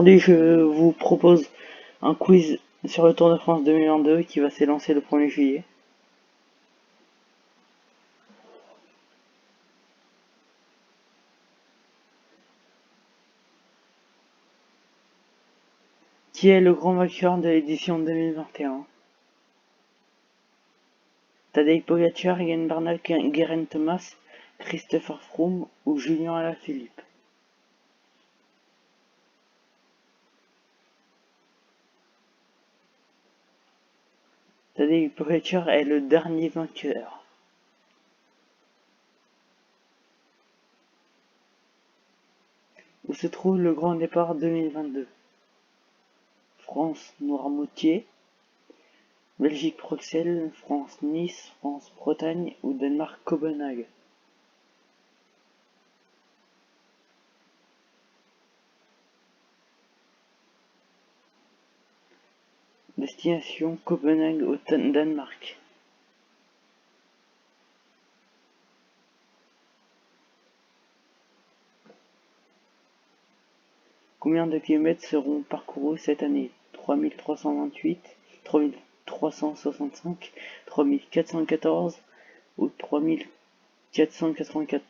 Aujourd'hui, je vous propose un quiz sur le Tour de France 2022 qui va s'élancer le 1er juillet. Qui est le grand vainqueur de l'édition 2021? Tadej Pogacar, Egan Bernal, Geraint Thomas, Christopher Froome ou Julien Alaphilippe? Tadej Pogacar est le dernier vainqueur. Où se trouve le Grand Départ 2022? France Noirmoutier, Belgique Bruxelles, France Nice, France Bretagne ou Danemark Copenhague? Destination Copenhague au Danemark. Combien de kilomètres seront parcourus cette année? 3328, 3365, 3414 ou 3484?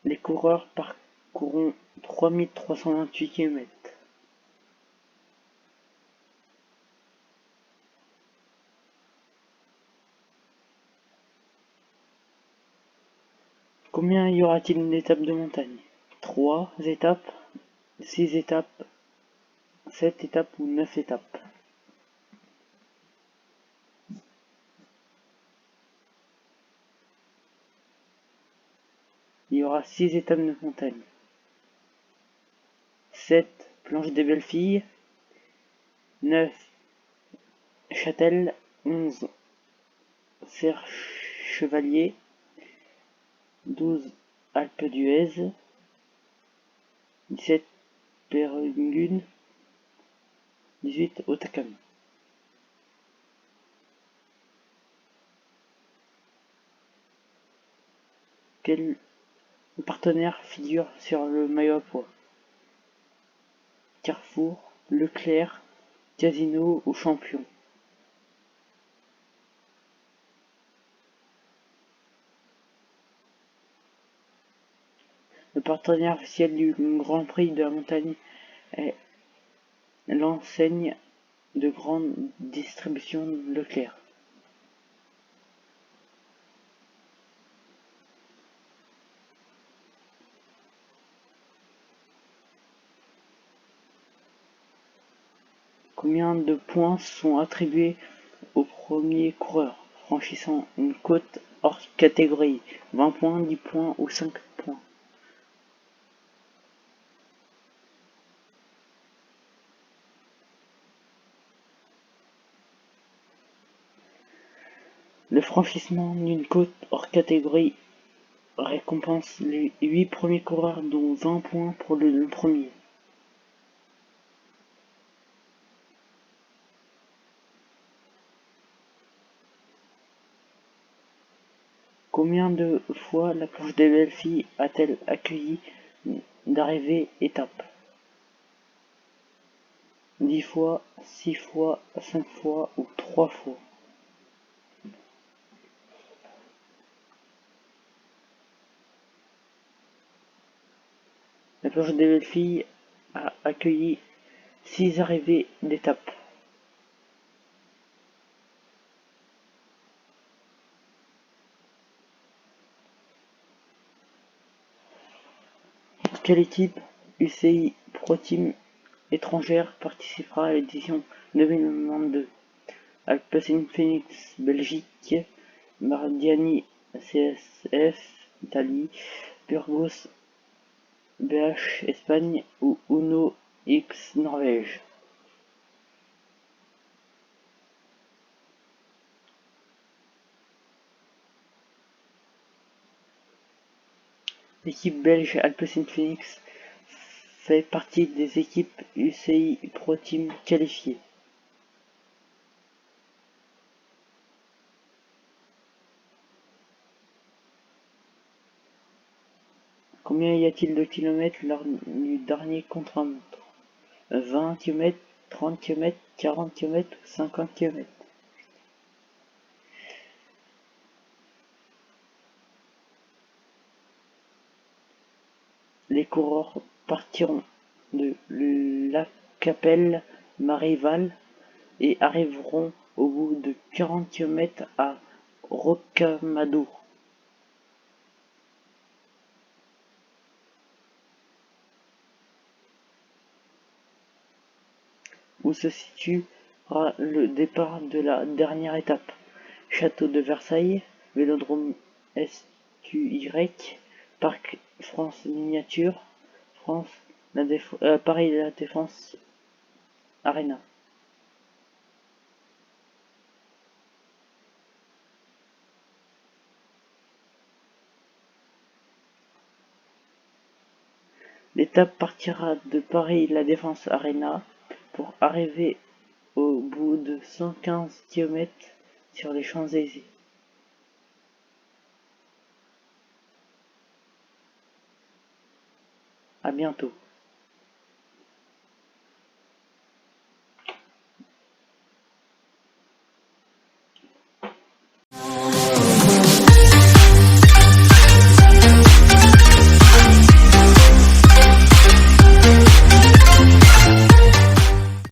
Les coureurs parcourront 3328 km. Combien y aura-t-il d'étapes de montagne? 3 étapes, 6 étapes, 7 étapes ou 9 étapes? Il y aura 6 étapes de montagne. 7 planches des belles filles, 9 Châtel, 11 Cerf Chevalier, 12 Alpe d'Huez, 17 Pérengune, 18 Hautacam. Quel partenaire figure sur le maillot à pois? Carrefour, Leclerc, Casino ou Champion? Le partenaire officiel du Grand Prix de la montagne est l'enseigne de grande distribution Leclerc. Combien de points sont attribués au premier coureur franchissant une côte hors catégorie? 20 points, 10 points ou 5 points? Le franchissement d'une côte hors catégorie récompense les 8 premiers coureurs, dont 20 points pour le premier. Combien de fois la planche des belles filles a-t-elle accueilli d'arrivée étape? 10 fois, 6 fois, 5 fois ou 3 fois? La planche des belles filles a accueilli 6 arrivées d'étape. Quelle équipe UCI Pro Team étrangère participera à l'édition 2022? Alpecin Phoenix Belgique, Bardiani CSF Italie, Burgos BH Espagne ou Uno X Norvège? L'équipe belge Alpecin Phoenix fait partie des équipes UCI Pro Team qualifiées. Combien y a-t-il de kilomètres lors du dernier contre-la-montre? 20 km, 30 km, 40 km ou 50 km? Les coureurs partiront de Lacapelle-Marival et arriveront au bout de 40 km à Rocamadour, où se situera le départ de la dernière étape. Château de Versailles, Vélodrome SQY, Parc France Miniature, Paris La Défense Arena. L'étape partira de Paris La Défense Arena pour arriver au bout de 115 km sur les Champs-Élysées. À bientôt.